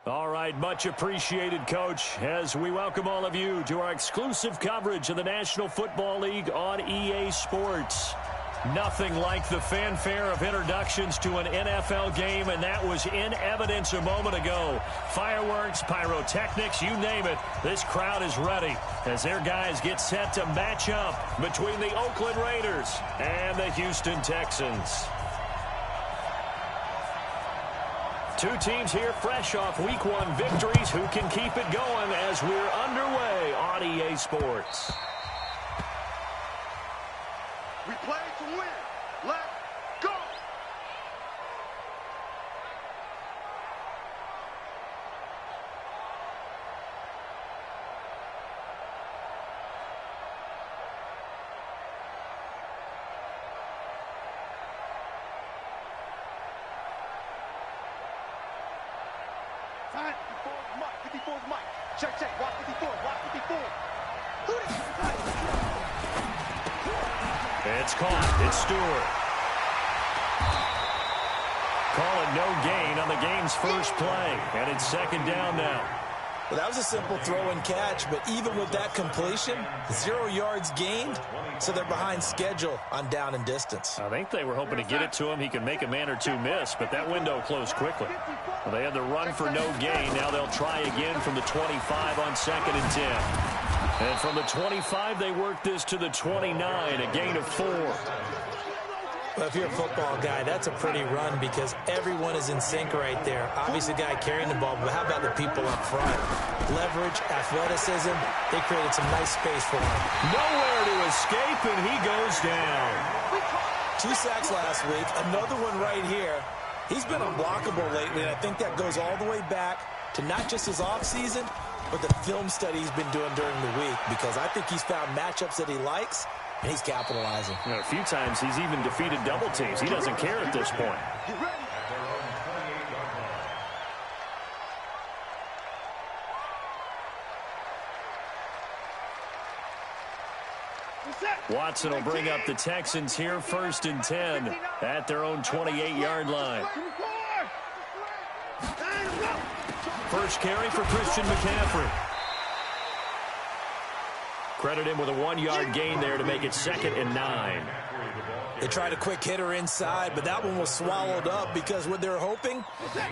All right, much appreciated, Coach, as we welcome all of you to our exclusive coverage of the National Football League on EA Sports. Nothing like the fanfare of introductions to an NFL game, and that was in evidence a moment ago. Fireworks, pyrotechnics, you name it, this crowd is ready as their guys get set to match up between the Oakland Raiders and the Houston Texans. Two teams here fresh off Week 1 victories who can keep it going as we're underway on EA Sports. We play to win. Let's go! Time, 54's Mike. Check, check. Watch 54, watch 54. Who did you play? It's caught. It's Stewart. Call it no gain on the game's first play. And it's second down now. Well, that was a simple throw and catch, but even with that completion, 0 yards gained, so they're behind schedule on down and distance. I think they were hoping to get it to him. He could make a man or two miss, but that window closed quickly. Well, they had the run for no gain. Now they'll try again from the 25 on 2nd and 10. And from the 25, they work this to the 29, a gain of 4. Well, if you're a football guy, that's a pretty run because everyone is in sync right there. Obviously, the guy carrying the ball, but how about the people up front? Leverage, athleticism, they created some nice space for him. Nowhere to escape, and he goes down. 2 sacks last week, another one right here. He's been unblockable lately, and I think that goes all the way back to not just his offseason, but the film study he's been doing during the week, because I think he's found matchups that he likes, and he's capitalizing. You know, a few times he's even defeated double teams. He doesn't care at this point. Watson will bring up the Texans here, 1st and 10 at their own 28-yard line. First carry for Christian McCaffrey. Credit him with a 1-yard gain there to make it 2nd and 9. They tried a quick hitter inside, but that one was swallowed up because what they're hoping,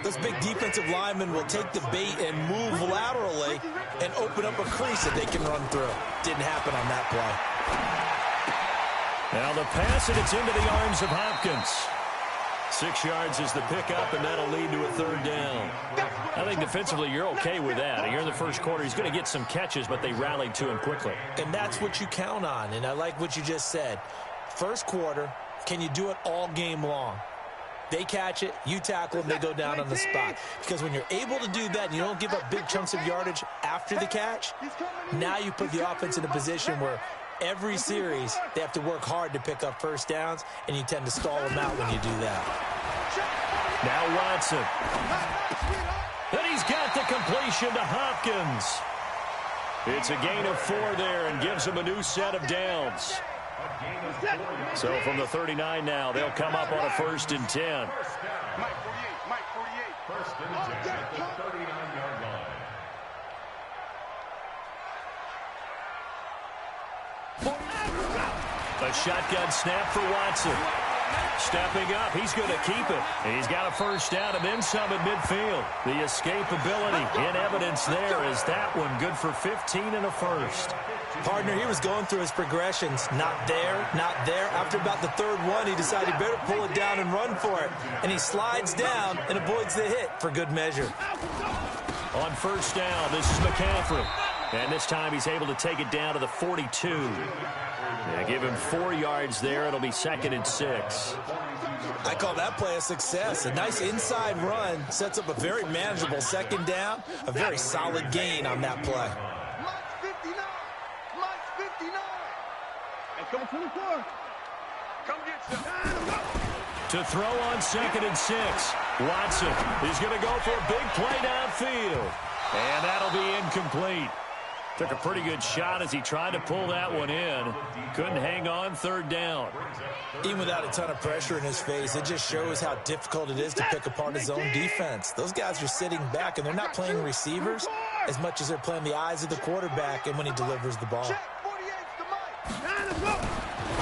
those big defensive linemen will take the bait and move laterally and open up a crease that they can run through. Didn't happen on that play. Now the pass, and it's into the arms of Hopkins. 6 yards is the pickup, and that'll lead to a 3rd down. I think defensively you're okay with that. Here in the first quarter, he's going to get some catches, but they rallied to him quickly. And that's what you count on, and I like what you just said. First quarter, can you do it all game long? They catch it, you tackle them, they go down on the spot. Because when you're able to do that and you don't give up big chunks of yardage after the catch, now you put the offense in a position where every series, they have to work hard to pick up first downs, and you tend to stall them out when you do that. Now Watson. And he's got the completion to Hopkins. It's a gain of 4 there and gives him a new set of downs. So from the 39 now, they'll come up on a 1st and 10. Mike 48. First and 10 at the 39-yard line. A shotgun snap for Watson. Stepping up, he's going to keep it. He's got a first down and then some at midfield. The escapability in evidence there is that one good for 15 and a first. Partner, he was going through his progressions. Not there, not there. After about the 3rd one, he decided he better pull it down and run for it. And he slides down and avoids the hit for good measure. On first down, this is McCaffrey. And this time he's able to take it down to the 42. Yeah, give him 4 yards there. It'll be 2nd and 6. I call that play a success. A nice inside run sets up a very manageable 2nd down. A very solid gain on that play. Mike's 59. Mike's 59. And come 24. Come get some. To throw on 2nd and 6. Watson is going to go for a big play downfield. And that'll be incomplete. Took a pretty good shot as he tried to pull that one in. Couldn't hang on, third down. Even without a ton of pressure in his face, it just shows how difficult it is to pick apart his own defense. Those guys are sitting back, and they're not playing receivers as much as they're playing the eyes of the quarterback and when he delivers the ball.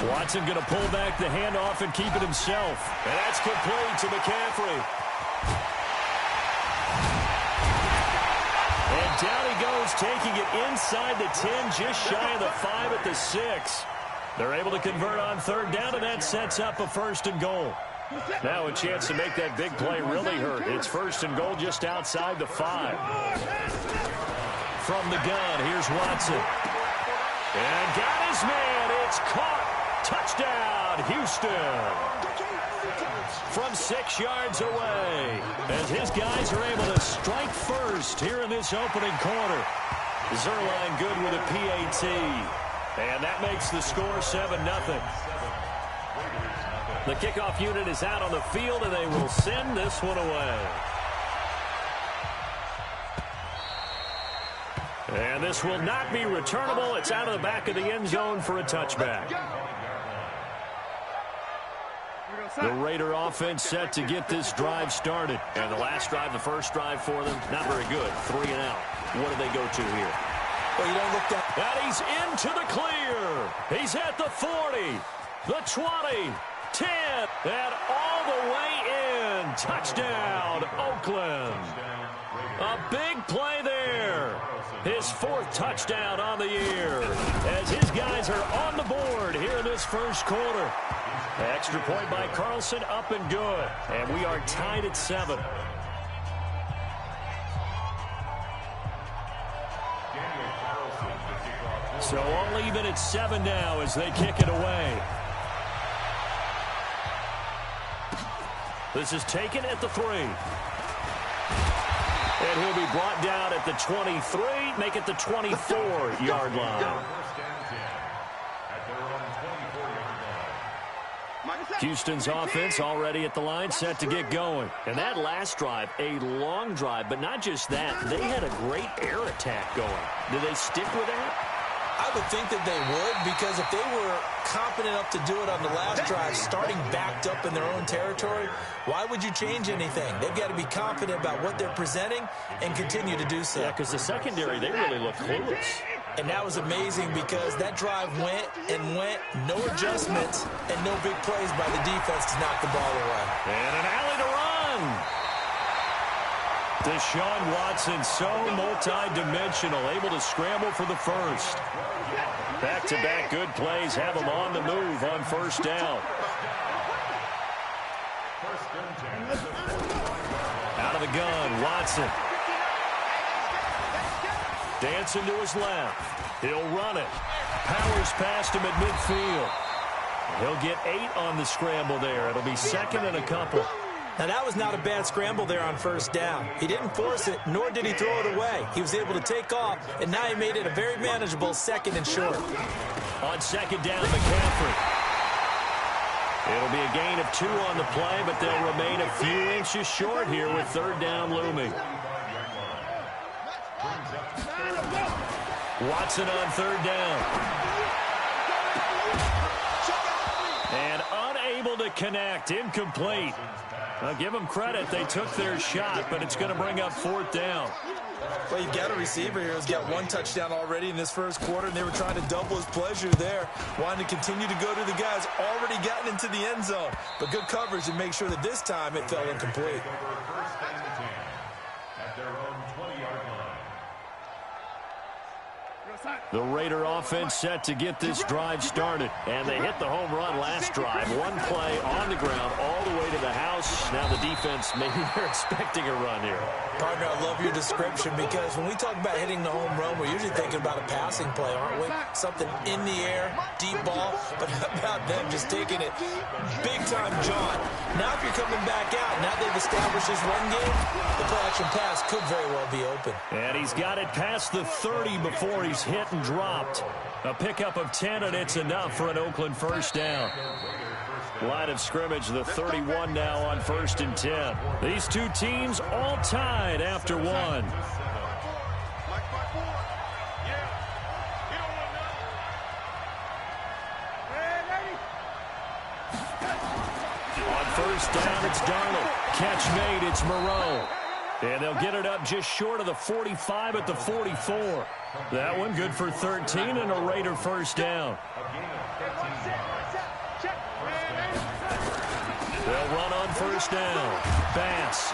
Watson going to pull back the handoff and keep it himself. And that's complete to McCaffrey. And down he goes, taking it inside the 10, just shy of the 5 at the 6. They're able to convert on third down, and that sets up a first and goal. Now a chance to make that big play really hurt. It's first and goal just outside the 5. From the gun, here's Watson. And got his man. It's caught. Touchdown, Houston. From 6 yards away, as his guys are able to strike first here in this opening quarter. Zerline good with a PAT. And that makes the score 7-0. The kickoff unit is out on the field, and they will send this one away. And this will not be returnable. It's out of the back of the end zone for a touchback. The Raider offense set to get this drive started. And the last drive, the first drive for them, not very good. 3 and out. What do they go to here? Well, you don't look that. And he's into the clear. He's at the 40, the 20, 10, and all the way in. Touchdown, Oakland. A big play there. His 4th touchdown on the year as his guys are on the board here in this first quarter. Extra point by Carlson, up and good. And we are tied at 7. So all even at 7 now as they kick it away. This is taken at the 3. And he'll be brought down at the 23, make it the 24-yard line. Houston's offense already at the line, set to get going. And that last drive, a long drive, but not just that. They had a great air attack going. Did they stick with that? I would think that they would, because if they were confident enough to do it on the last drive, starting backed up in their own territory, why would you change anything? They've got to be confident about what they're presenting and continue to do so. Yeah, because the secondary, they really look clueless. And that was amazing because that drive went and went, no adjustments, and no big plays by the defense to knock the ball away. And an alley to run. Deshaun Watson, so multi-dimensional, able to scramble for the first. Back-to-back good plays have him on the move on first down. Out of the gun, Watson. Dancing to his left. He'll run it. Powers past him at midfield. He'll get 8 on the scramble there. It'll be second and a couple. Now, that was not a bad scramble there on first down. He didn't force it, nor did he throw it away. He was able to take off, and now he made it a very manageable second and short. On second down, McCaffrey. It'll be a gain of 2 on the play, but they'll remain a few inches short here with third down looming. Watson on third down. And unable to connect, incomplete. I'll give them credit. They took their shot, but it's going to bring up fourth down. Well, you've got a receiver here who's got 1 touchdown already in this first quarter, and they were trying to double his pleasure there, wanting to continue to go to the guys already gotten into the end zone. But good coverage and make sure that this time it fell incomplete. The Raider offense set to get this drive started. And they hit the home run last drive. 1 play on the ground all the way to the house. Now the defense, maybe they're expecting a run here. Partner, I love your description because when we talk about hitting the home run, we're usually thinking about a passing play, aren't we? Something in the air, deep ball. But how about them just taking it big-time jaunt? Now if you're coming back out, now they've established this run game, the play-action pass could very well be open. And he's got it past the 30 before he's hit and dropped. A pickup of 10, and it's enough for an Oakland first down. Line of scrimmage, the 31 now on 1st and 10. These two teams all tied after 1. first down, it's Darnold. Catch made, it's Moreau. And they'll get it up just short of the 45 at the 44. That one good for 13 and a Raider first down. They'll run on first down. Bass.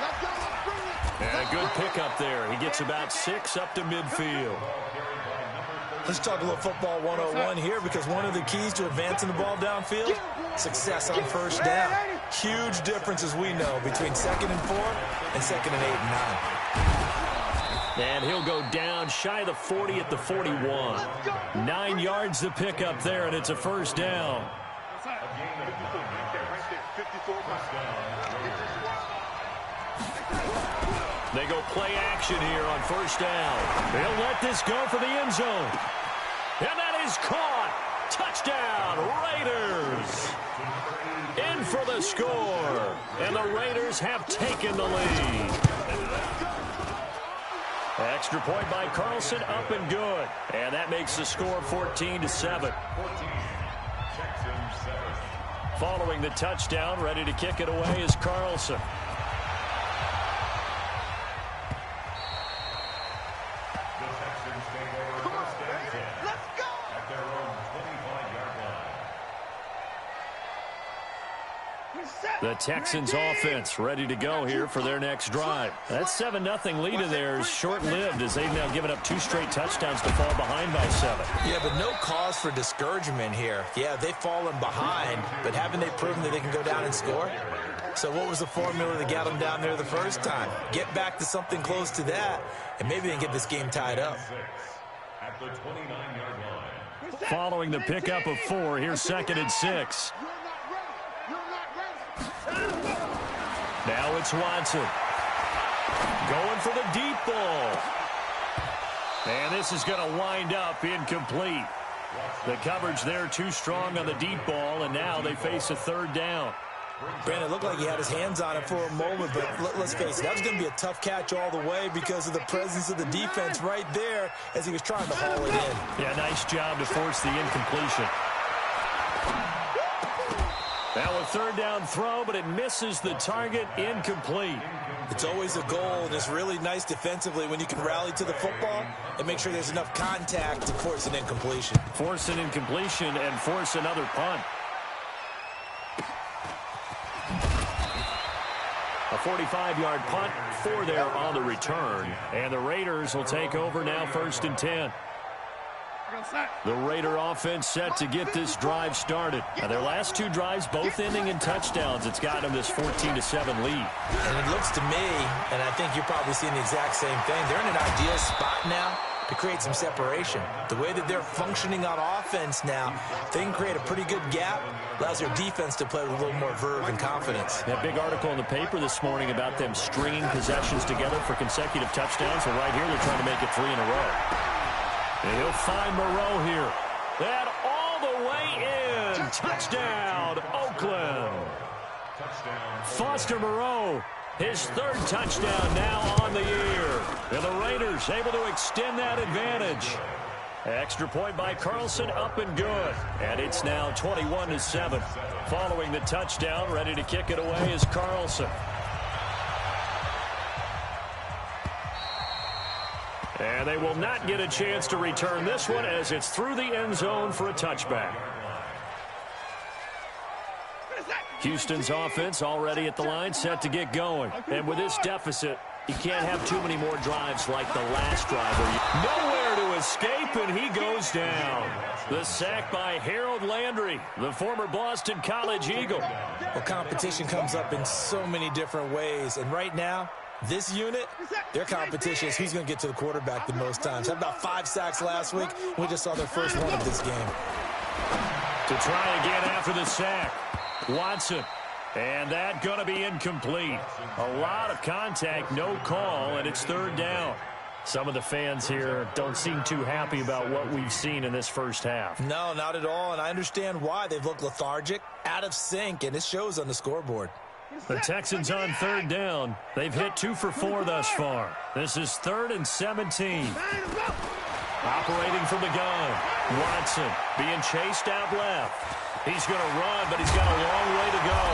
And a good pickup there. He gets about 6 up to midfield. Let's talk a little football 101 here, because one of the keys to advancing the ball downfield, success on first down. Huge difference, as we know, between 2nd and 4 and 2nd and 8 and 9. And he'll go down shy of the 40 at the 41. 9 yards to pick up there, and it's a first down. They go play action here on first down. They'll let this go for the end zone. And that is caught. Touchdown, Raiders. In for the score. And the Raiders have taken the lead. Extra point by Carlson, up and good. And that makes the score 14-7. Following the touchdown, ready to kick it away is Carlson. The Texans offense ready to go here for their next drive. That 7-0 lead of theirs short-lived, as they've now given up 2 straight touchdowns to fall behind by 7. Yeah, but no cause for discouragement here. Yeah, they've fallen behind, but haven't they proven that they can go down and score? So what was the formula that got them down there the first time? Get back to something close to that, and maybe they can get this game tied up. At the 29-yard line. Following the pickup of 4, here's 2nd and 6. Now it's Watson. Going for the deep ball. And this is going to wind up incomplete. The coverage there too strong on the deep ball, and now they face a 3rd down. Brandon, it looked like he had his hands on it for a moment, but let's face it, that was going to be a tough catch all the way because of the presence of the defense right there as he was trying to haul it in. Yeah, nice job to force the incompletion. Now a 3rd down throw, but it misses the target, incomplete. It's always a goal, and it's really nice defensively when you can rally to the football and make sure there's enough contact to force an incompletion. Force an incompletion and force another punt. A 45-yard punt, 4 there on the return. And the Raiders will take over now 1st and 10. The Raider offense set to get this drive started. Now their last 2 drives, both ending in touchdowns. It's got them this 14-7 lead. And it looks to me, and I think you're probably seeing the exact same thing, they're in an ideal spot now to create some separation. The way that they're functioning on offense now, they can create a pretty good gap, allows their defense to play with a little more verve and confidence. That big article in the paper this morning about them stringing possessions together for consecutive touchdowns. So right here, they're trying to make it 3 in a row. And he'll find Moreau here. That all the way in. Touchdown, Oakland. Foster Moreau, his 3rd touchdown now on the year. And the Raiders able to extend that advantage. Extra point by Carlson, up and good. And it's now 21-7. Following the touchdown, ready to kick it away is Carlson. And they will not get a chance to return this one as it's through the end zone for a touchback. Houston's offense already at the line, set to get going. And with this deficit, you can't have too many more drives like the last drive. Nowhere to escape, and he goes down. The sack by Harold Landry, the former Boston College Eagle. Well, competition comes up in so many different ways, and right now, this unit, their competition is who's going to get to the quarterback the most times. Had about 5 sacks last week. We just saw their first one of this game. To try again after the sack, Watson. And that going to be incomplete. A lot of contact, no call, and it's 3rd down. Some of the fans here don't seem too happy about what we've seen in this first half. No, not at all, and I understand why. They've looked lethargic, out of sync, and it shows on the scoreboard. The Texans on 3rd down. They've hit 2 for 4 thus far. This is 3rd and 17. Operating from the gun. Watson being chased out left. He's going to run, but he's got a long way to go.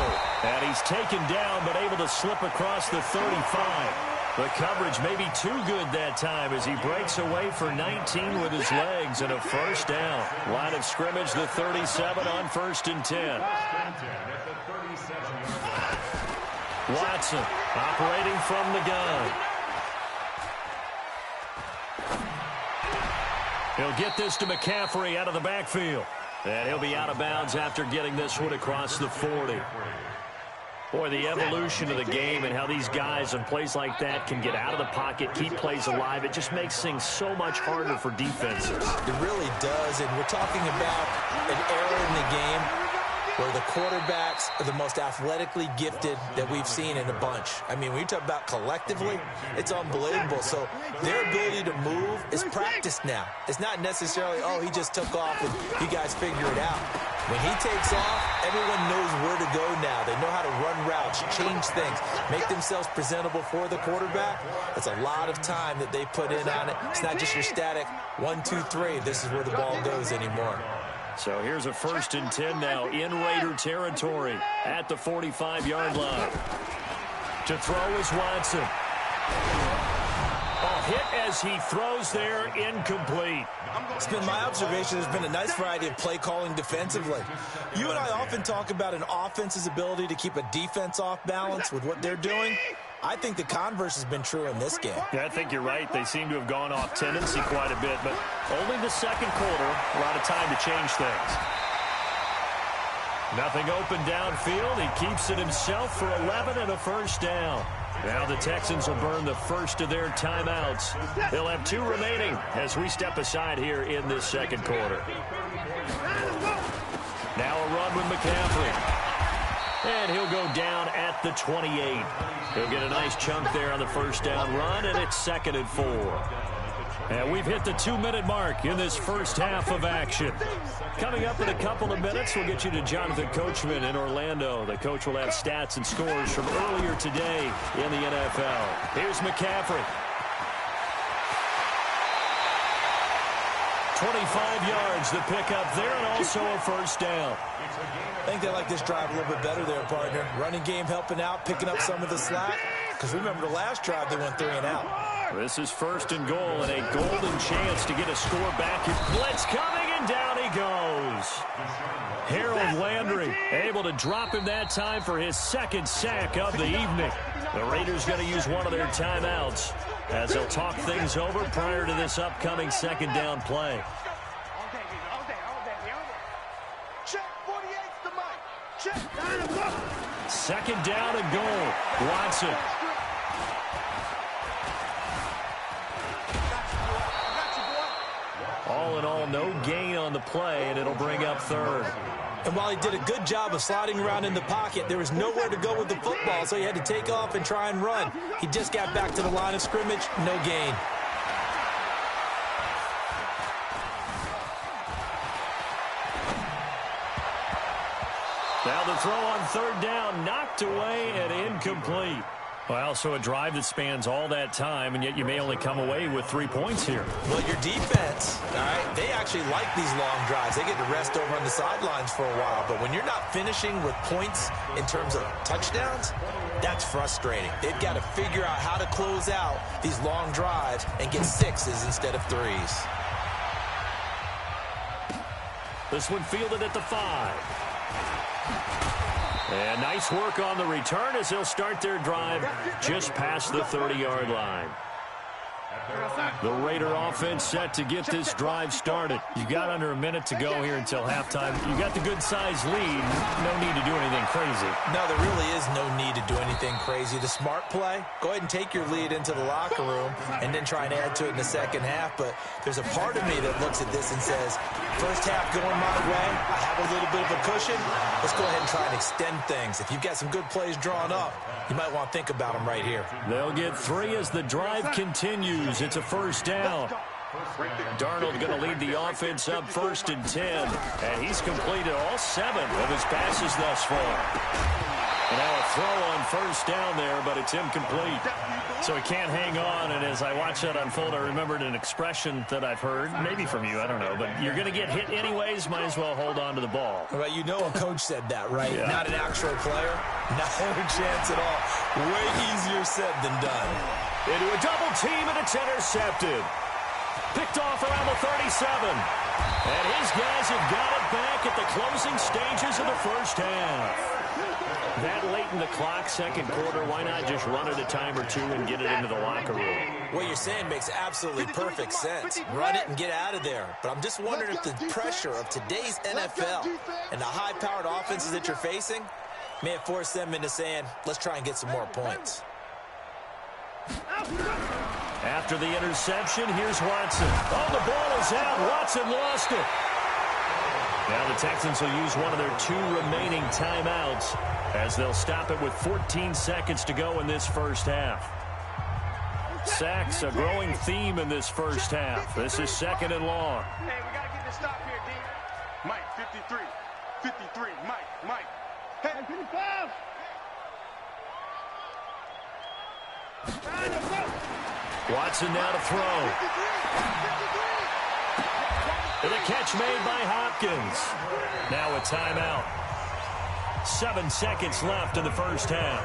And he's taken down, but able to slip across the 35. The coverage may be too good that time as he breaks away for 19 with his legs and a first down. Line of scrimmage, the 37 on 1st and 10. Watson operating from the gun. He'll get this to McCaffrey out of the backfield. And he'll be out of bounds after getting this one across the 40. Boy, the evolution of the game and how these guys in plays like that can get out of the pocket, keep plays alive, it just makes things so much harder for defenses. It really does, and we're talking about an era in the game where the quarterbacks are the most athletically gifted that we've seen in a bunch. I mean, when you talk about collectively, it's unbelievable. So their ability to move is practiced now. It's not necessarily, oh, he just took off and you guys figure it out. When he takes off, everyone knows where to go now. They know how to run routes, change things, make themselves presentable for the quarterback. That's a lot of time that they put in on it. It's not just your static 1, 2, 3. This is where the ball goes anymore. So here's a 1st and 10 now in Raider territory at the 45-yard line. To throw is Watson. A hit as he throws there, incomplete. It's been my observation there's been a nice variety of play calling defensively. You and I often talk about an offense's ability to keep a defense off balance with what they're doing. I think the converse has been true in this game. Yeah, I think you're right. They seem to have gone off tendency quite a bit, but only the second quarter, a lot of time to change things. Nothing open downfield. He keeps it himself for 11 and a first down. Now the Texans will burn the first of their timeouts. They'll have 2 remaining as we step aside here in this second quarter. Now a run with McCaffrey. And he'll go down at the 28. He'll get a nice chunk there on the first down run, and it's 2nd and 4. And we've hit the 2-minute mark in this first half of action. Coming up in a couple of minutes, we'll get you to Jonathan Coachman in Orlando. The coach will have stats and scores from earlier today in the NFL. Here's McCaffrey. 25 yards the pickup there, and also a first down. I think they like this drive a little bit better there, partner. Running game helping out, picking up some of the slack. Because remember the last drive, they went 3 and out. This is 1st and goal, and a golden chance to get a score back. Blitz coming, and down he goes. Harold Landry able to drop him that time for his 2nd sack of the evening. The Raiders going to use one of their timeouts as they'll talk things over prior to this upcoming 2nd down play. Check, 48's the mic. Check. 2nd down and goal. Watson. All in all, no gain on the play, and it'll bring up 3rd. And while he did a good job of sliding around in the pocket, there was nowhere to go with the football, so he had to take off and try and run. He just got back to the line of scrimmage, no gain. Now the throw on 3rd down, knocked away and incomplete. Well, so a drive that spans all that time, and yet you may only come away with 3 points here. Well, your defense, all right, they actually like these long drives. They get to rest over on the sidelines for a while. But when you're not finishing with points in terms of touchdowns, that's frustrating. They've got to figure out how to close out these long drives and get 6s instead of 3s. This one fielded at the 5. And nice work on the return as they'll start their drive just past the 30-yard line. The Raider offense set to get this drive started. You got under a minute to go here until halftime. You got the good-sized lead. No need to do anything crazy. No, there really is no need to do anything crazy. The smart play, go ahead and take your lead into the locker room and then try and add to it in the second half. But there's a part of me that looks at this and says, first half going my way, I have a little bit of a cushion. Let's go ahead and try and extend things. If you've got some good plays drawn up, you might want to think about them right here. They'll get 3 as the drive continues. It's a first down. Darnold going to lead the offense up 1st and 10. And he's completed all 7 of his passes thus far. And now a throw on first down there, but it's incomplete. So he can't hang on, and as I watch that unfold, I remembered an expression that I've heard, maybe from you, I don't know, but you're going to get hit anyways, might as well hold on to the ball. Well, you know a coach said that, right? Yeah. Not an actual player. Not a chance at all. Way easier said than done. Into a double team, and it's intercepted. Picked off around the 37. And his guys have got it back at the closing stages of the first half. That late in the clock, second quarter, why not just run it a time or two and get it into the locker room? What you're saying makes absolutely perfect sense. Run it and get out of there. But I'm just wondering if the pressure of today's NFL and the high-powered offenses that you're facing may have forced them into saying, let's try and get some more points. After the interception, here's Watson. Oh, the ball is out. Watson lost it. Now the Texans will use one of their 2 remaining timeouts as they'll stop it with 14 seconds to go in this first half. Sacks, a growing theme in this first half. This is second and long. Hey, we got to get this stop here, D. Mike, 53. 53. Mike. Hey, 55. Watson now to throw. And a catch made by Hopkins. Now a timeout. 7 seconds left in the first half.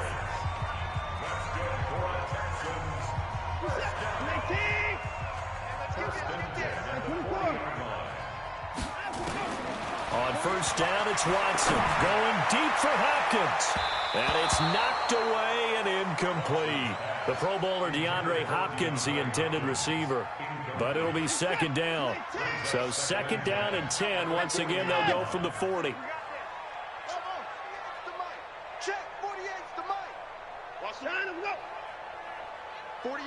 On first down, it's Watson. Going deep for Hopkins. And it's knocked away and incomplete. The Pro Bowler DeAndre Hopkins, the intended receiver. But it'll be second down. So second down and 10. Once again, they'll go from the 40. Check, 48's the Mike. Watson. 48.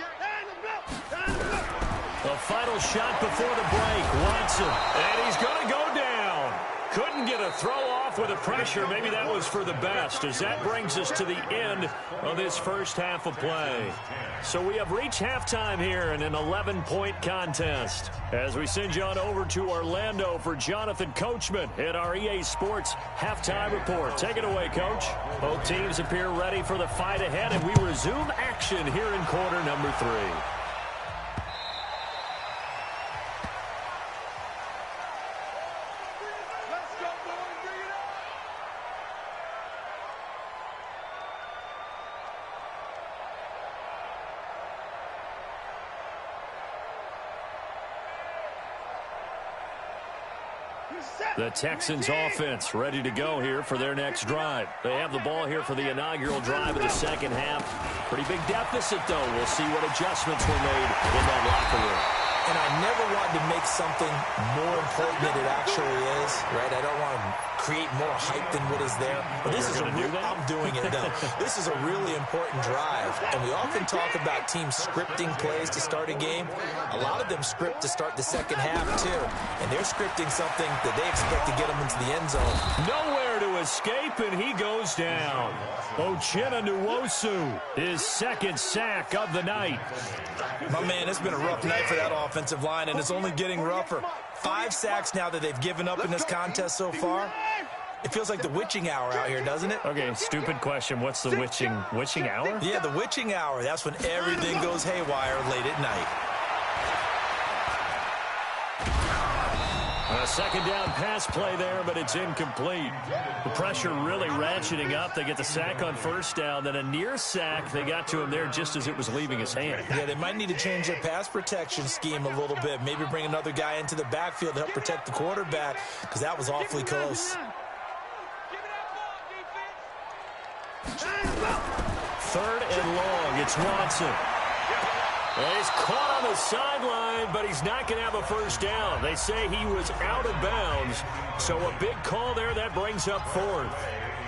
The final shot before the break. Watson. And he's going to go down. Couldn't get a throw off with the pressure. Maybe that was for the best, as that brings us to the end of this first half of play. So we have reached halftime here in an 11-point contest. As we send you on over to Orlando for Jonathan Coachman at our EA Sports Halftime Report. Take it away, Coach. Both teams appear ready for the fight ahead, and we resume action here in quarter number 3. The Texans offense ready to go here for their next drive. They have the ball here for the inaugural drive of the second half. Pretty big deficit, though. We'll see what adjustments were made in that locker room. And I never wanted to make something more important than it actually is, right? I don't want to create more hype than what is there. But this is I'm doing it, though. This is a really important drive. And we often talk about teams scripting plays to start a game. A lot of them script to start the second half, too. And they're scripting something that they expect to get them into the end zone. Nowhere to escape, and he goes down. Uchenna Nwosu, his second sack of the night. My man, it's been a rough night for that offensive line, and it's only getting rougher. 5 sacks now that they've given up in this contest so far. It feels like the witching hour out here, doesn't it? Okay, stupid question. What's the witching hour? Yeah, the witching hour. That's when everything goes haywire late at night. A second down pass play there, but it's incomplete. The pressure really ratcheting up. They get the sack on first down, then a near sack. They got to him there just as it was leaving his hand. Yeah, they might need to change their pass protection scheme a little bit. Maybe bring another guy into the backfield to help protect the quarterback, because that was awfully close. Third and long. It's Watson. Well, he's caught on the sideline, but he's not going to have a first down. They say he was out of bounds, so a big call there. That brings up fourth.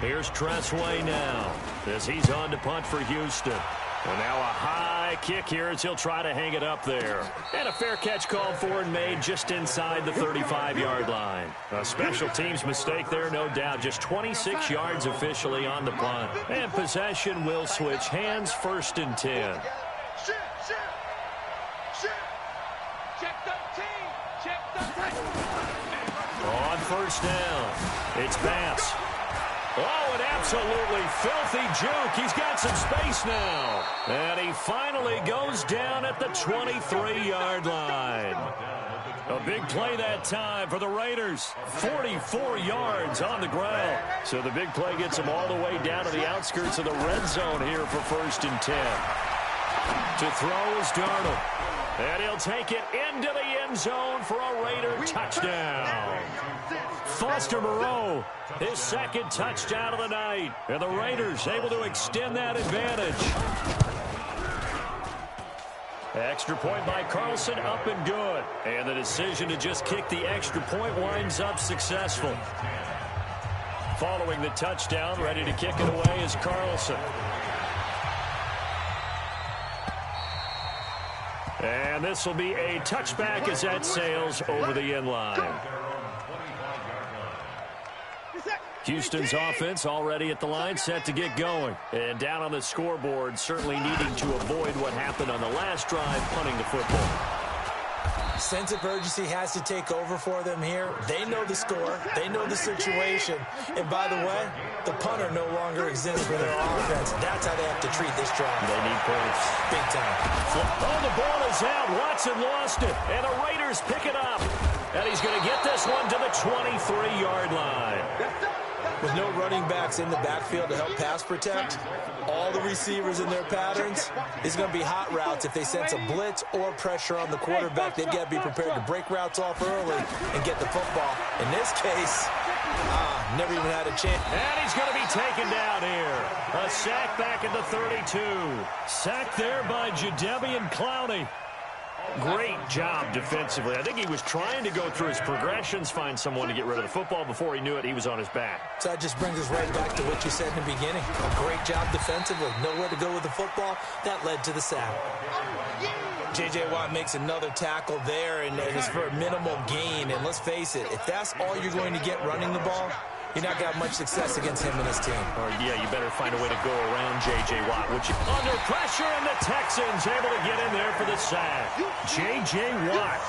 Here's Tressway now as he's on to punt for Houston. And now a high kick here as he'll try to hang it up there. And a fair catch called for and made just inside the 35-yard line. A special teams mistake there, no doubt. Just 26 yards officially on the punt. And possession will switch hands, first and 10. On first down, it's Bass. Oh, an absolutely filthy juke. He's got some space now. And he finally goes down at the 23-yard line. A big play that time for the Raiders. 44 yards on the ground. So the big play gets him all the way down to the outskirts of the red zone here for 1st and 10. To throw is Darnold. And he'll take it into the end zone for a Raider touchdown. Foster Moreau, his 2nd touchdown of the night. And the Raiders able to extend that advantage. Extra point by Carlson, up and good. And the decision to just kick the extra point winds up successful. Following the touchdown, ready to kick it away is Carlson. And this will be a touchback as that sails over the end line. Houston's offense already at the line, set to get going. And down on the scoreboard, certainly needing to avoid what happened on the last drive, punting the football. Sense of urgency has to take over for them here. They know the score. They know the situation. And by the way, the punter no longer exists for their offense. That's how they have to treat this drive. They need points. Big time. Oh, the ball is out. Watson lost it. And the Raiders pick it up. And he's going to get this one to the 23-yard line. With no running backs in the backfield to help pass protect, all the receivers in their patterns, it's going to be hot routes. If they sense a blitz or pressure on the quarterback, they've got to be prepared to break routes off early and get the football. In this case, never even had a chance. And he's going to be taken down here. A sack back at the 32. Sacked there by Jadeveon Clowney. Great job defensively. I think he was trying to go through his progressions, find someone to get rid of the football. Before he knew it, he was on his back. So that just brings us right back to what you said in the beginning. A great job defensively. Nowhere to go with the football. That led to the sack. J.J. Watt makes another tackle there, and it's for a minimal gain. And let's face it, if that's all you're going to get running the ball, you're not going to have much success against him and his team. Or, yeah, you better find a way to go around J.J. Watt. Under pressure, and the Texans able to get in there for the sack. J.J. Watt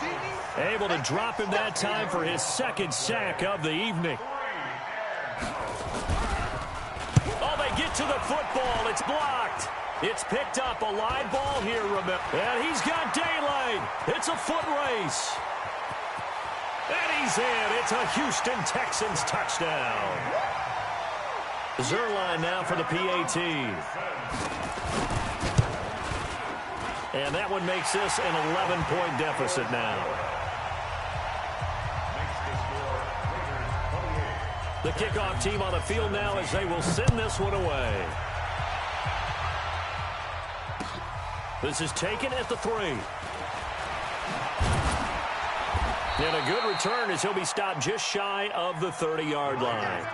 able to drop him that time for his 2nd sack of the evening. Oh, they get to the football. It's blocked. It's picked up. A live ball here, remember. And he's got daylight. It's a foot race. And he's in. It's a Houston Texans touchdown. Zerline now for the PAT. And that one makes this an 11-point deficit now. The kickoff team on the field now as they will send this one away. This is taken at the 3. And a good return as he'll be stopped just shy of the 30-yard line.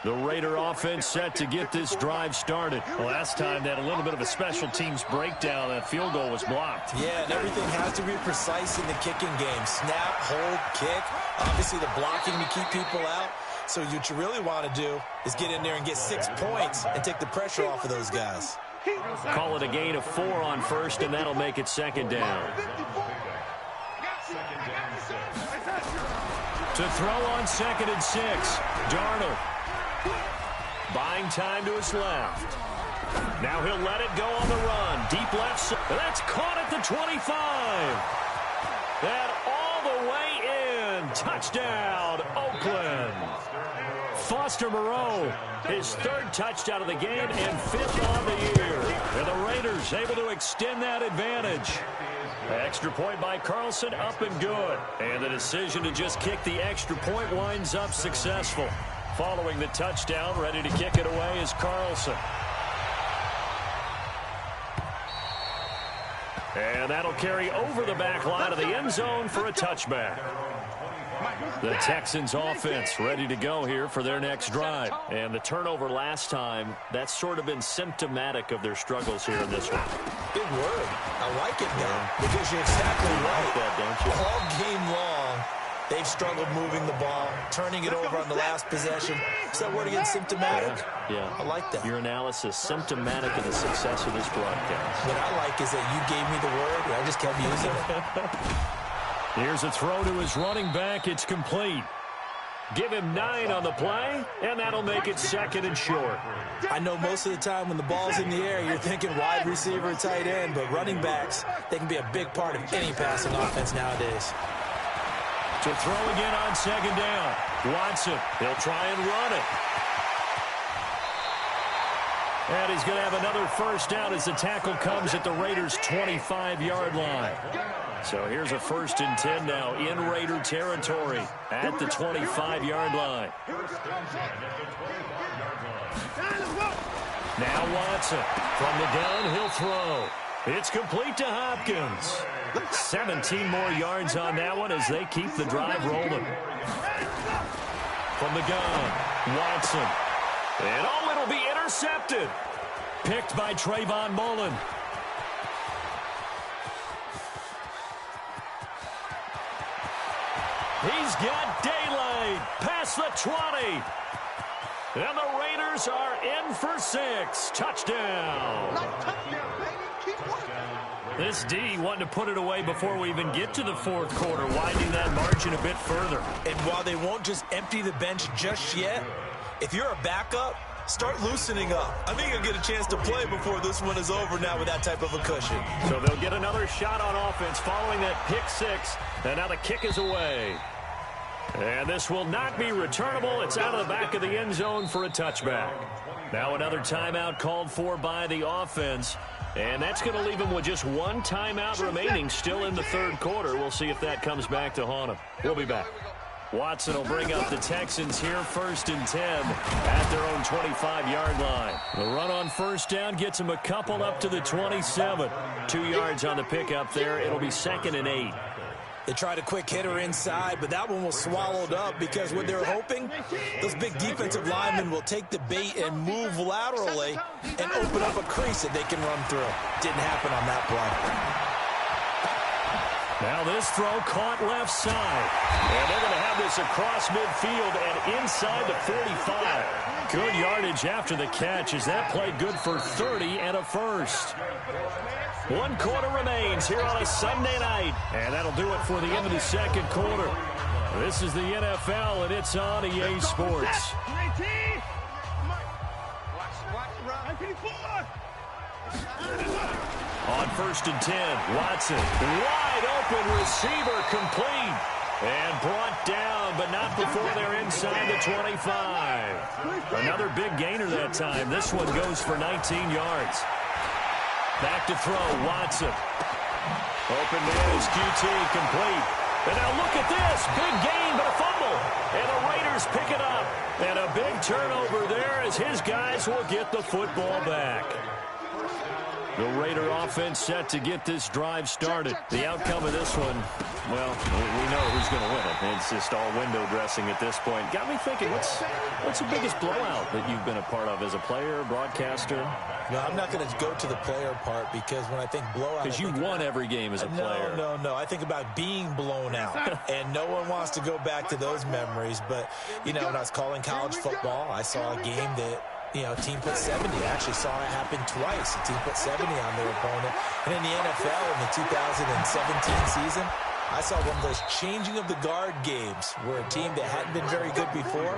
The Raider offense set to get this drive started. Last time they had a little bit of a special teams breakdown. That field goal was blocked. Yeah, and everything has to be precise in the kicking game. Snap, hold, kick. Obviously the blocking to keep people out. So what you really want to do is get in there and get 6 points and take the pressure off of those guys. Call it a gain of 4 on 1st, and that'll make it 2nd down. To throw on 2nd and 6, Darnold. Buying time to his left. Now he'll let it go on the run. Deep left side. That's caught at the 25. And all the way in. Touchdown, Oakland. Foster Moreau, his 3rd touchdown of the game and 5th on the year. And the Raiders able to extend that advantage. Extra point by Carlson, up and good. And the decision to just kick the extra point winds up successful. Following the touchdown, ready to kick it away is Carlson. And that'll carry over the back line of the end zone for a touchback. The Texans offense ready to go here for their next drive. And the turnover last time, that's sort of been symptomatic of their struggles here in this one. Big word. I like it now because you're exactly right. That, don't you? All game long, they've struggled moving the ball, turning it over on the last possession. Is that word again, symptomatic? Yeah. I like that. Your analysis, symptomatic of the success of this broadcast. What I like is that you gave me the word, and I just kept using it. Here's a throw to his running back. It's complete. Give him 9 on the play, and that'll make it 2nd and short. I know most of the time when the ball's in the air, you're thinking wide receiver, tight end, but running backs, they can be a big part of any passing offense nowadays. To throw again on 2nd down. Watson, he'll try and run it. And he's going to have another 1st down as the tackle comes at the Raiders' 25-yard line. So here's a 1st and 10 now in Raider territory at the 25-yard line. Now Watson from the gun, he'll throw. It's complete to Hopkins. 17 more yards on that one as they keep the drive rolling. From the gun, Watson. And it'll be intercepted. Picked by Trayvon Mullen. He's got daylight past the 20. And the Raiders are in for 6. Touchdown. This D wanting to put it away before we even get to the 4th quarter, widening that margin a bit further. And while they won't just empty the bench just yet, if you're a backup, start loosening up. I think you'll get a chance to play before this one is over now with that type of a cushion. So they'll get another shot on offense following that pick 6. And now the kick is away. And this will not be returnable. It's out of the back of the end zone for a touchback. Now another timeout called for by the offense. And that's going to leave them with just 1 timeout remaining still in the 3rd quarter. We'll see if that comes back to haunt them. We'll be back. Watson will bring up the Texans here 1st and 10 at their own 25-yard line. The run on 1st down gets them a couple up to the 27. 2 yards on the pickup there. It'll be 2nd and 8. They tried a quick hitter inside, but that one was swallowed up because what they're hoping, those big defensive linemen will take the bait and move laterally and open up a crease that they can run through. Didn't happen on that play. Now this throw caught left side. And they're going to have this across midfield and inside the 45. Good yardage after the catch as that played good for 30 and a 1st. 1 quarter remains here on a Sunday night. And that'll do it for the end of the 2nd quarter. This is the NFL, and it's on EA Sports. On 1st and 10, Watson, wide open receiver, complete. And brought down, but not before they're inside the 25. Another big gainer that time. This one goes for 19 yards. Back to throw, Watson. Open man is QT, complete. And now look at this, big gain, but a fumble. And the Raiders pick it up. And a big turnover there as his guys will get the football back. The Raider offense set to get this drive started. The outcome of this one, well, we know who's going to win it. It's just all window dressing at this point. Got me thinking, what's the biggest blowout that you've been a part of as a player, broadcaster? No, I'm not going to go to the player part because when I think blowout... Because you won every game as a player. No. I think about being blown out. And no one wants to go back to those memories. But, you know, when I was calling college football, I saw a game that... a team put 70. I actually saw it happen twice. A team put 70 on their opponent. And in the NFL in the 2017 season, I saw one of those changing of the guard games where a team that hadn't been very good before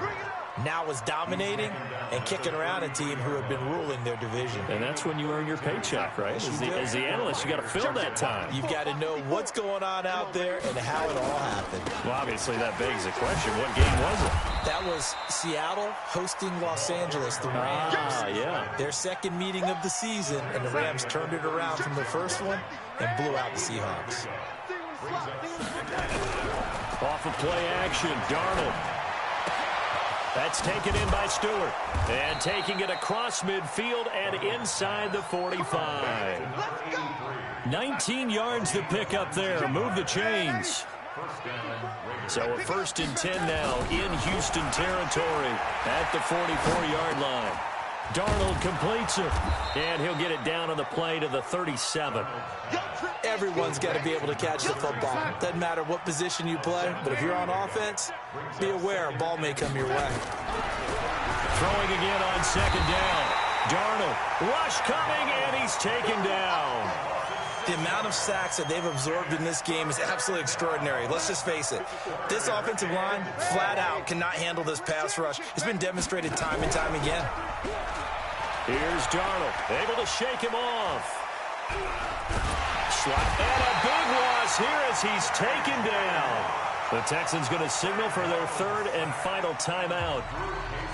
now was dominating and kicking around a team who had been ruling their division. And that's when you earn your paycheck, right? As the analyst, you got to fill that time. You've got to know what's going on out there and how it all happened. Well, obviously that begs the question, what game was it? That was Seattle hosting Los Angeles, the Rams. Yeah. Their 2nd meeting of the season, and the Rams turned it around from the 1st one and blew out the Seahawks. Off of play action, Darnold. That's taken in by Stewart. And taking it across midfield and inside the 45. 19 yards to pick up there. Move the chains. So a 1st and 10 now in Houston territory at the 44-yard line. Darnold completes it. And he'll get it down on the play to the 37. Everyone's got to be able to catch the football. Doesn't matter what position you play, but if you're on offense, be aware a ball may come your way. Throwing again on 2nd down. Darnold, rush coming, and he's taken down. The amount of sacks that they've absorbed in this game is absolutely extraordinary. Let's just face it. This offensive line, flat out, cannot handle this pass rush. It's been demonstrated time and time again. Here's Darnold, able to shake him off. And a big loss here as he's taken down. The Texans going to signal for their third and final timeout.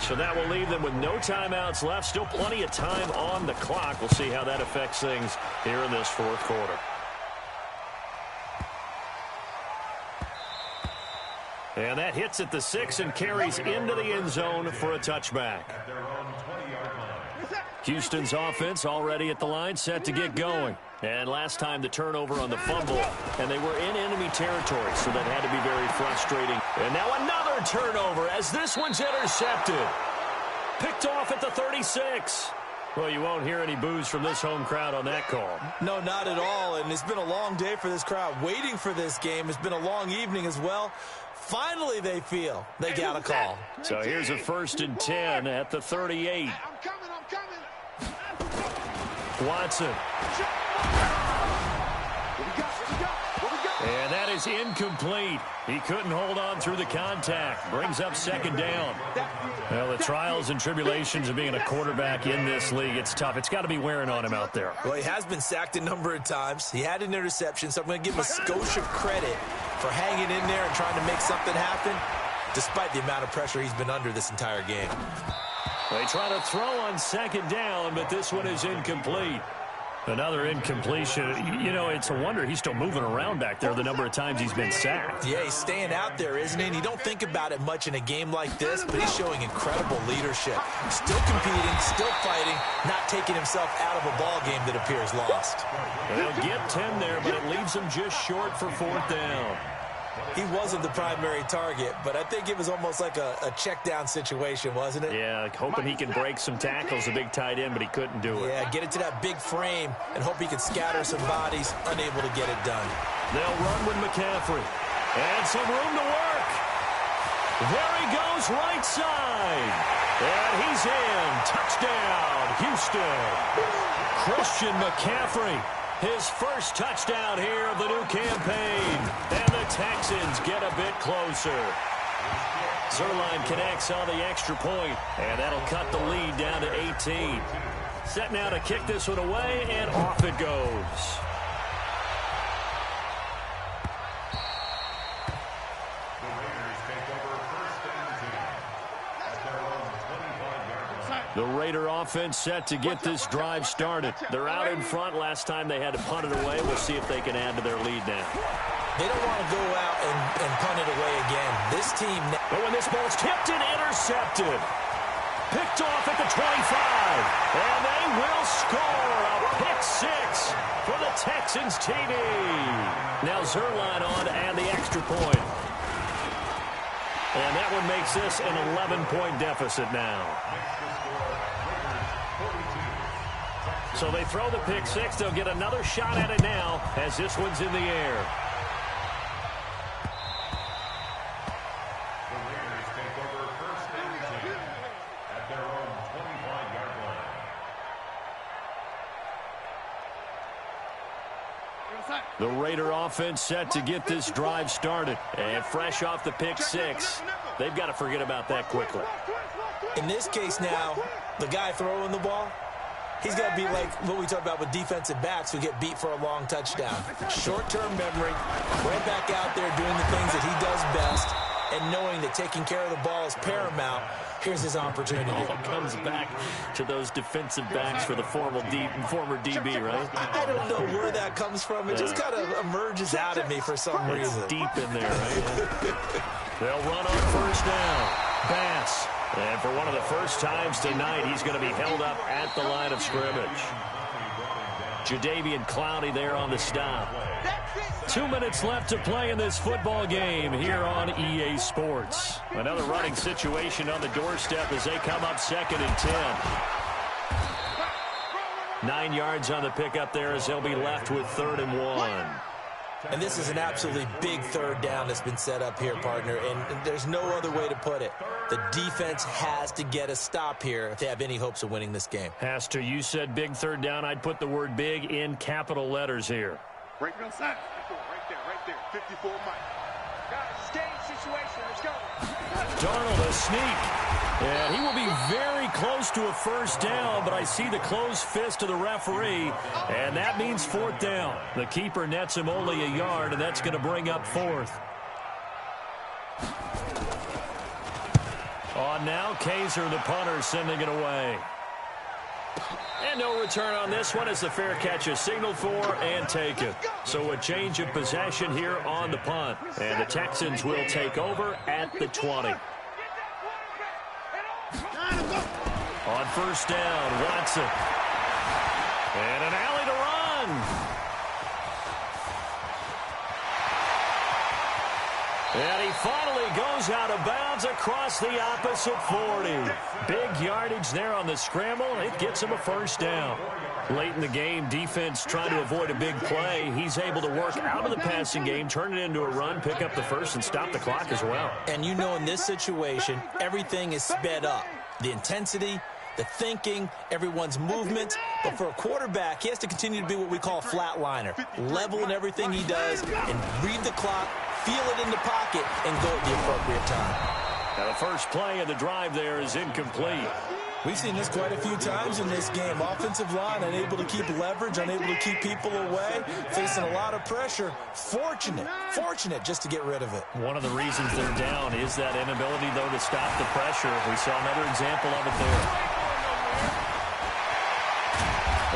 So that will leave them with no timeouts left. Still plenty of time on the clock. We'll see how that affects things here in this fourth quarter. And that hits at the 6 and carries into the end zone for a touchback. Houston's offense already at the line, set to get going. And last time the turnover on the fumble, and they were in enemy territory, so that had to be very frustrating. And now another turnover as this one's intercepted. Picked off at the 36. Well, you won't hear any boos from this home crowd on that call. No, not at all, and it's been a long day for this crowd waiting for this game. It's been a long evening as well. Finally, they feel they got a call. So here's a 1st and 10 at the 38. I'm coming. Watson. And that is incomplete. He couldn't hold on through the contact. Brings up 2nd down. Well, the trials and tribulations of being a quarterback in this league, it's tough. It's got to be wearing on him out there. Well, he has been sacked a number of times. He had an interception, so I'm going to give him a Scotia credit for hanging in there and trying to make something happen, despite the amount of pressure he's been under this entire game. They try to throw on 2nd down, but this one is incomplete. Another incompletion. You know, it's a wonder he's still moving around back there the number of times he's been sacked. Yeah, he's staying out there, isn't he? And you don't think about it much in a game like this, but he's showing incredible leadership. Still competing, still fighting, not taking himself out of a ball game that appears lost. They'll get 10 there, but it leaves him just short for 4th down. He wasn't the primary target, but I think it was almost like a check-down situation, wasn't it? Yeah, hoping he can break some tackles, a big tight end, but he couldn't do it. Yeah, get it to that big frame and hope he can scatter some bodies, unable to get it done. They'll run with McCaffrey. And some room to work. There he goes, right side. And he's in. Touchdown, Houston. Christian McCaffrey. His first touchdown here of the new campaign. And the Texans get a bit closer. Zerline connects on the extra point, and that'll cut the lead down to 18. Set now to kick this one away, and off it goes. The Raider offense set to get this drive started. They're out in front. Last time they had to punt it away. We'll see if they can add to their lead now. They don't want to go out and punt it away again. This team... But when this ball's tipped and intercepted. Picked off at the 25. And they will score a pick 6 for the Texans TD. Now Zerline on and the extra point. And that one makes this an 11-point deficit now. So they throw the pick 6. They'll get another shot at it now as this one's in the air. The Raiders take over 1st and 10 at their own 25-yard line. The Raider offense set to get this drive started. And fresh off the pick 6, they've got to forget about that quickly. In this case now, the guy throwing the ball, he's got to be like what we talk about with defensive backs who get beat for a long touchdown. Short-term memory, right back out there doing the things that he does best, and knowing that taking care of the ball is paramount. Here's his opportunity. It all comes back to those defensive backs for the former DB, right? I don't know where that comes from. It just kind of emerges out of me for some reason. It's deep in there, right? They'll run on 1st down. Pass. And for one of the first times tonight, he's going to be held up at the line of scrimmage. Jadeveon Clowney there on the stop. 2 minutes left to play in this football game here on EA Sports. Another running situation on the doorstep as they come up 2nd and 10. 9 yards on the pickup there as they'll be left with 3rd and 1. And this is an absolutely big third down that's been set up here, partner, and there's no other way to put it. The defense has to get a stop here if they have any hopes of winning this game. Has to. You said big third down. I'd put the word big in capital letters here. Break it outside. Right there. 54 Mike. Guys, game situation. Let's go. Darnold a sneak. And he will be very close to a first down, but I see the closed fist of the referee, and that means fourth down. The keeper nets him only a yard, and that's going to bring up fourth. On now, Kaiser, the punter, sending it away. And no return on this one as the fair catch is signaled for and taken. So a change of possession here on the punt. And the Texans will take over at the 20. On first down, Watson. And an alley to run. And he finally goes out of bounds across the opposite 40. Big yardage there on the scramble. It gets him a first down. Late in the game, defense trying to avoid a big play. He's able to work out of the passing game, turn it into a run, pick up the first, and stop the clock as well. And you know in this situation, everything is sped up. The intensity, the thinking, everyone's movement. But for a quarterback, he has to continue to be what we call a flatliner. Level in everything he does and read the clock, feel it in the pocket, and go at the appropriate time. Now the first play of the drive there is incomplete. We've seen this quite a few times in this game. Offensive line unable to keep leverage, unable to keep people away, facing a lot of pressure. Fortunate just to get rid of it. One of the reasons they're down is that inability, though, to stop the pressure. We saw another example of it there.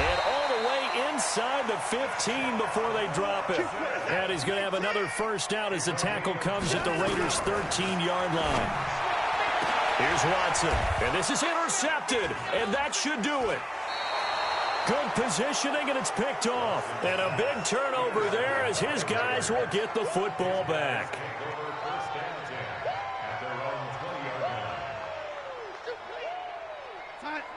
And all the way inside the 15 before they drop it. And he's going to have another first down as the tackle comes at the Raiders' 13-yard line. Here's Watson, and this is intercepted, and that should do it. Good positioning, and it's picked off. And a big turnover there as his guys will get the football back.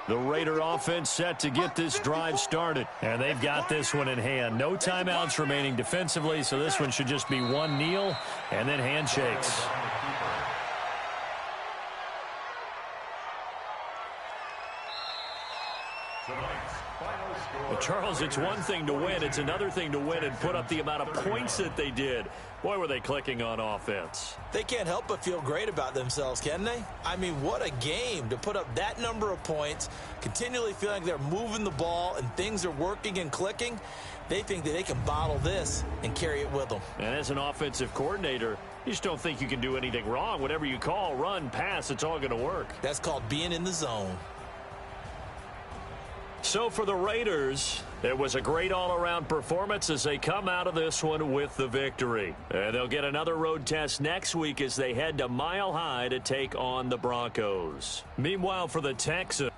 The Raider offense set to get this drive started, and they've got this one in hand. No timeouts remaining defensively, so this one should just be one kneel and then handshakes. Well, Charles, it's one thing to win. It's another thing to win and put up the amount of points that they did. Boy, were they clicking on offense. They can't help but feel great about themselves, can they? I mean, what a game to put up that number of points, continually feeling like they're moving the ball and things are working and clicking. They think that they can bottle this and carry it with them. And as an offensive coordinator, you just don't think you can do anything wrong. Whatever you call, run, pass, it's all going to work. That's called being in the zone. So for the Raiders, it was a great all-around performance as they come out of this one with the victory. And they'll get another road test next week as they head to Mile High to take on the Broncos. Meanwhile, for the Texans,